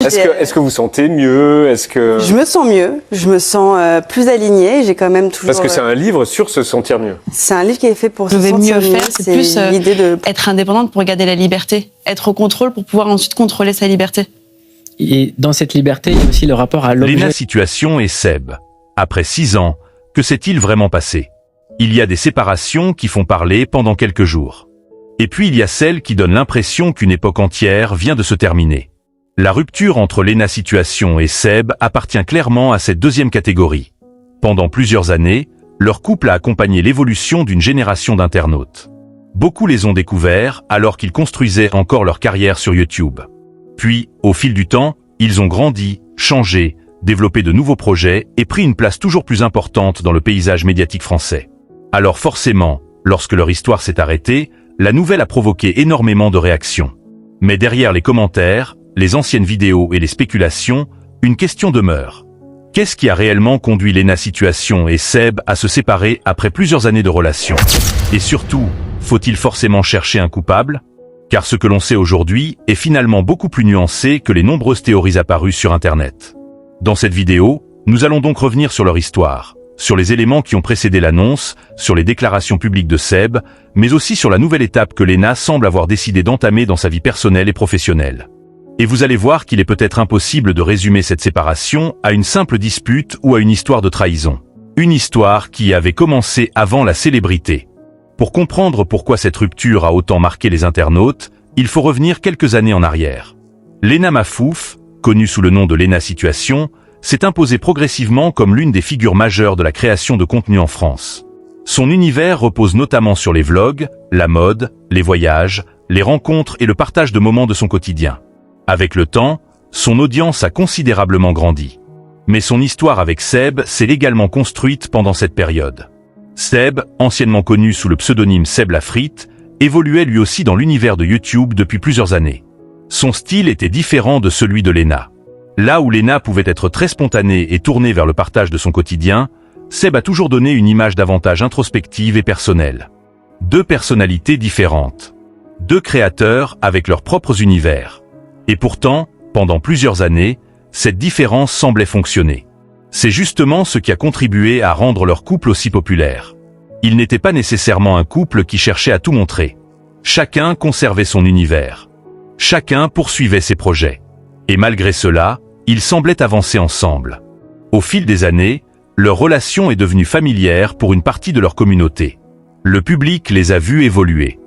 Est-ce que vous sentez mieux? Je me sens mieux, je me sens plus alignée, j'ai quand même toujours... Parce que c'est un livre sur se sentir mieux. C'est un livre qui est fait pour se sentir mieux mieux. Faire, c'est plus l'idée de être indépendante pour garder la liberté, être au contrôle pour pouvoir ensuite contrôler sa liberté. Et dans cette liberté, il y a aussi le rapport à l'objet. Léna Situation et Seb. Après 6 ans, que s'est-il vraiment passé? Il y a des séparations qui font parler pendant quelques jours. Et puis il y a celles qui donnent l'impression qu'une époque entière vient de se terminer. La rupture entre Léna Situation et Seb appartient clairement à cette deuxième catégorie. Pendant plusieurs années, leur couple a accompagné l'évolution d'une génération d'internautes. Beaucoup les ont découverts alors qu'ils construisaient encore leur carrière sur YouTube. Puis, au fil du temps, ils ont grandi, changé, développé de nouveaux projets et pris une place toujours plus importante dans le paysage médiatique français. Alors forcément, lorsque leur histoire s'est arrêtée, la nouvelle a provoqué énormément de réactions. Mais derrière les commentaires, les anciennes vidéos et les spéculations, une question demeure. Qu'est-ce qui a réellement conduit Léna Situation et Seb à se séparer après plusieurs années de relation? Et surtout, faut-il forcément chercher un coupable? Car ce que l'on sait aujourd'hui est finalement beaucoup plus nuancé que les nombreuses théories apparues sur Internet. Dans cette vidéo, nous allons donc revenir sur leur histoire, sur les éléments qui ont précédé l'annonce, sur les déclarations publiques de Seb, mais aussi sur la nouvelle étape que Léna semble avoir décidé d'entamer dans sa vie personnelle et professionnelle. Et vous allez voir qu'il est peut-être impossible de résumer cette séparation à une simple dispute ou à une histoire de trahison. Une histoire qui avait commencé avant la célébrité. Pour comprendre pourquoi cette rupture a autant marqué les internautes, il faut revenir quelques années en arrière. Léna Mafouf, connue sous le nom de Léna Situation, s'est imposée progressivement comme l'une des figures majeures de la création de contenu en France. Son univers repose notamment sur les vlogs, la mode, les voyages, les rencontres et le partage de moments de son quotidien. Avec le temps, son audience a considérablement grandi. Mais son histoire avec Seb s'est également construite pendant cette période. Seb, anciennement connu sous le pseudonyme Seb la Frite, évoluait lui aussi dans l'univers de YouTube depuis plusieurs années. Son style était différent de celui de Léna. Là où Léna pouvait être très spontanée et tournée vers le partage de son quotidien, Seb a toujours donné une image davantage introspective et personnelle. Deux personnalités différentes. Deux créateurs avec leurs propres univers. Et pourtant, pendant plusieurs années, cette différence semblait fonctionner. C'est justement ce qui a contribué à rendre leur couple aussi populaire. Ils n'étaient pas nécessairement un couple qui cherchait à tout montrer. Chacun conservait son univers. Chacun poursuivait ses projets. Et malgré cela, ils semblaient avancer ensemble. Au fil des années, leur relation est devenue familière pour une partie de leur communauté. Le public les a vus évoluer.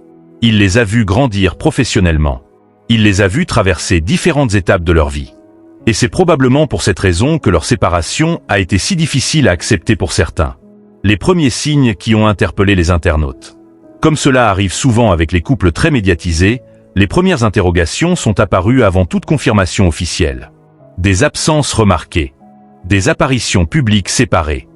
Il les a vus grandir professionnellement. Il les a vus traverser différentes étapes de leur vie. Et c'est probablement pour cette raison que leur séparation a été si difficile à accepter pour certains. Les premiers signes qui ont interpellé les internautes. Comme cela arrive souvent avec les couples très médiatisés, les premières interrogations sont apparues avant toute confirmation officielle. Des absences remarquées. Des apparitions publiques séparées.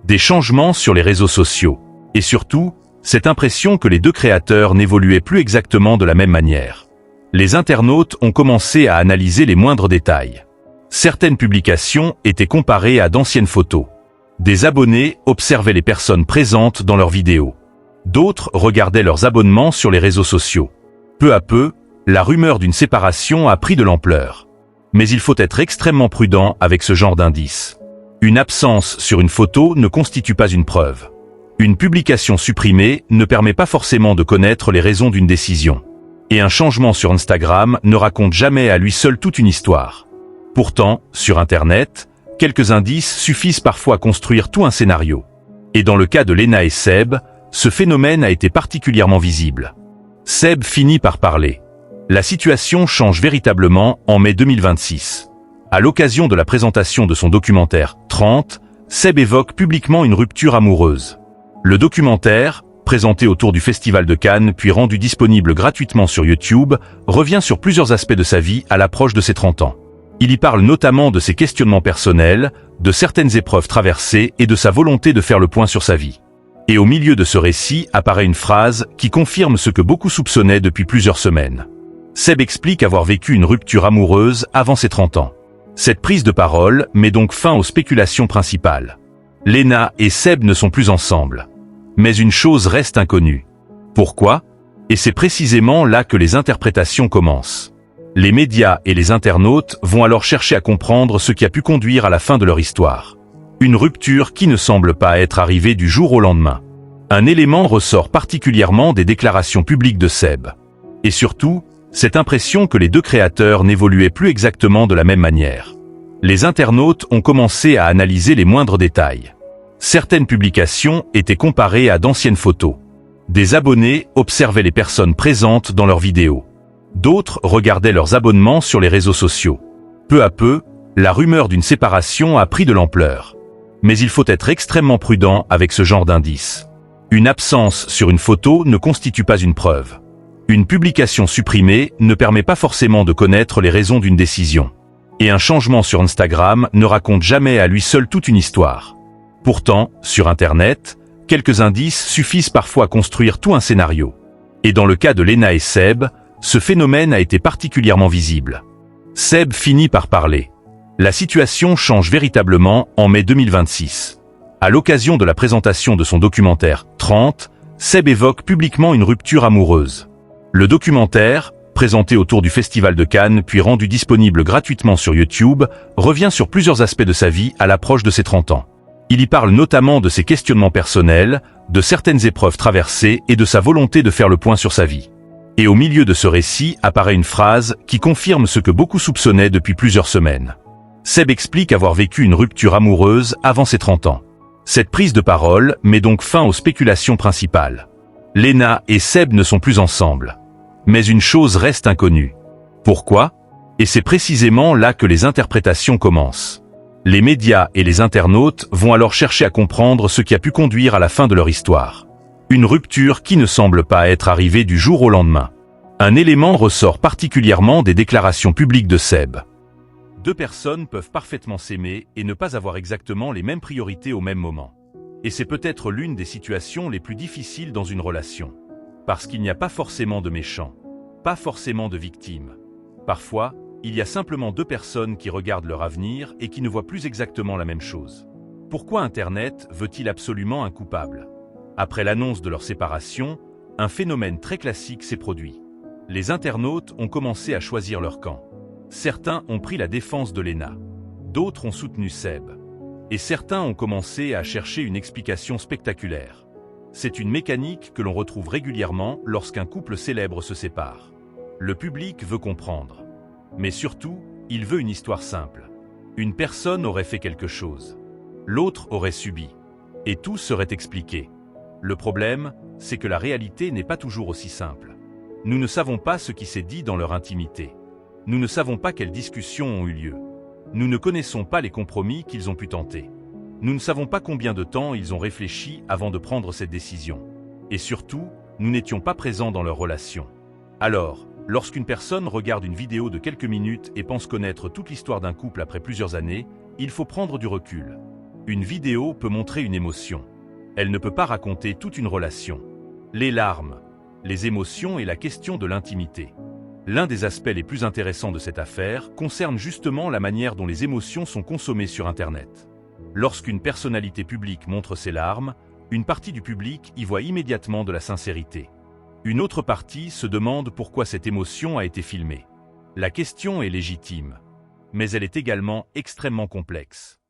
Des changements sur les réseaux sociaux. Et surtout, cette impression que les deux créateurs n'évoluaient plus exactement de la même manière. Les internautes ont commencé à analyser les moindres détails. Certaines publications étaient comparées à d'anciennes photos. Des abonnés observaient les personnes présentes dans leurs vidéos. D'autres regardaient leurs abonnements sur les réseaux sociaux. Peu à peu, la rumeur d'une séparation a pris de l'ampleur. Mais il faut être extrêmement prudent avec ce genre d'indices. Une absence sur une photo ne constitue pas une preuve. Une publication supprimée ne permet pas forcément de connaître les raisons d'une décision. Et un changement sur Instagram ne raconte jamais à lui seul toute une histoire. Pourtant, sur Internet, quelques indices suffisent parfois à construire tout un scénario. Et dans le cas de Léna et Seb, ce phénomène a été particulièrement visible. Seb finit par parler. La situation change véritablement en mai 2026. À l'occasion de la présentation de son documentaire « 30 », Seb évoque publiquement une rupture amoureuse. Le documentaire, présenté autour du Festival de Cannes puis rendu disponible gratuitement sur YouTube, revient sur plusieurs aspects de sa vie à l'approche de ses 30 ans. Il y parle notamment de ses questionnements personnels, de certaines épreuves traversées et de sa volonté de faire le point sur sa vie. Et au milieu de ce récit apparaît une phrase qui confirme ce que beaucoup soupçonnaient depuis plusieurs semaines. Seb explique avoir vécu une rupture amoureuse avant ses 30 ans. Cette prise de parole met donc fin aux spéculations principales. Léna et Seb ne sont plus ensemble. Mais une chose reste inconnue. Pourquoi? Et c'est précisément là que les interprétations commencent. Les médias et les internautes vont alors chercher à comprendre ce qui a pu conduire à la fin de leur histoire. Une rupture qui ne semble pas être arrivée du jour au lendemain. Un élément ressort particulièrement des déclarations publiques de Seb. Et surtout, cette impression que les deux créateurs n'évoluaient plus exactement de la même manière. Les internautes ont commencé à analyser les moindres détails. Certaines publications étaient comparées à d'anciennes photos. Des abonnés observaient les personnes présentes dans leurs vidéos. D'autres regardaient leurs abonnements sur les réseaux sociaux. Peu à peu, la rumeur d'une séparation a pris de l'ampleur. Mais il faut être extrêmement prudent avec ce genre d'indices. Une absence sur une photo ne constitue pas une preuve. Une publication supprimée ne permet pas forcément de connaître les raisons d'une décision. Et un changement sur Instagram ne raconte jamais à lui seul toute une histoire. Pourtant, sur Internet, quelques indices suffisent parfois à construire tout un scénario. Et dans le cas de Léna et Seb, ce phénomène a été particulièrement visible. Seb finit par parler. La situation change véritablement en mai 2026. À l'occasion de la présentation de son documentaire « 30 », Seb évoque publiquement une rupture amoureuse. Le documentaire, présenté autour du Festival de Cannes puis rendu disponible gratuitement sur YouTube, revient sur plusieurs aspects de sa vie à l'approche de ses 30 ans. Il y parle notamment de ses questionnements personnels, de certaines épreuves traversées et de sa volonté de faire le point sur sa vie. Et au milieu de ce récit apparaît une phrase qui confirme ce que beaucoup soupçonnaient depuis plusieurs semaines. Seb explique avoir vécu une rupture amoureuse avant ses 30 ans. Cette prise de parole met donc fin aux spéculations principales. Léna et Seb ne sont plus ensemble. Mais une chose reste inconnue. Pourquoi? Et c'est précisément là que les interprétations commencent. Les médias et les internautes vont alors chercher à comprendre ce qui a pu conduire à la fin de leur histoire. Une rupture qui ne semble pas être arrivée du jour au lendemain. Un élément ressort particulièrement des déclarations publiques de Seb. Deux personnes peuvent parfaitement s'aimer et ne pas avoir exactement les mêmes priorités au même moment. Et c'est peut-être l'une des situations les plus difficiles dans une relation. Parce qu'il n'y a pas forcément de méchants, pas forcément de victimes. Parfois, il y a simplement deux personnes qui regardent leur avenir et qui ne voient plus exactement la même chose. Pourquoi Internet veut-il absolument un coupable? Après l'annonce de leur séparation, un phénomène très classique s'est produit. Les internautes ont commencé à choisir leur camp. Certains ont pris la défense de Léna. D'autres ont soutenu Seb. Et certains ont commencé à chercher une explication spectaculaire. C'est une mécanique que l'on retrouve régulièrement lorsqu'un couple célèbre se sépare. Le public veut comprendre. Mais surtout, il veut une histoire simple. Une personne aurait fait quelque chose. L'autre aurait subi. Et tout serait expliqué. Le problème, c'est que la réalité n'est pas toujours aussi simple. Nous ne savons pas ce qui s'est dit dans leur intimité. Nous ne savons pas quelles discussions ont eu lieu. Nous ne connaissons pas les compromis qu'ils ont pu tenter. Nous ne savons pas combien de temps ils ont réfléchi avant de prendre cette décision. Et surtout, nous n'étions pas présents dans leur relation. Alors, lorsqu'une personne regarde une vidéo de quelques minutes et pense connaître toute l'histoire d'un couple après plusieurs années, il faut prendre du recul. Une vidéo peut montrer une émotion. Elle ne peut pas raconter toute une relation. Les larmes, les émotions et la question de l'intimité. L'un des aspects les plus intéressants de cette affaire concerne justement la manière dont les émotions sont consommées sur Internet. Lorsqu'une personnalité publique montre ses larmes, une partie du public y voit immédiatement de la sincérité. Une autre partie se demande pourquoi cette émotion a été filmée. La question est légitime, mais elle est également extrêmement complexe.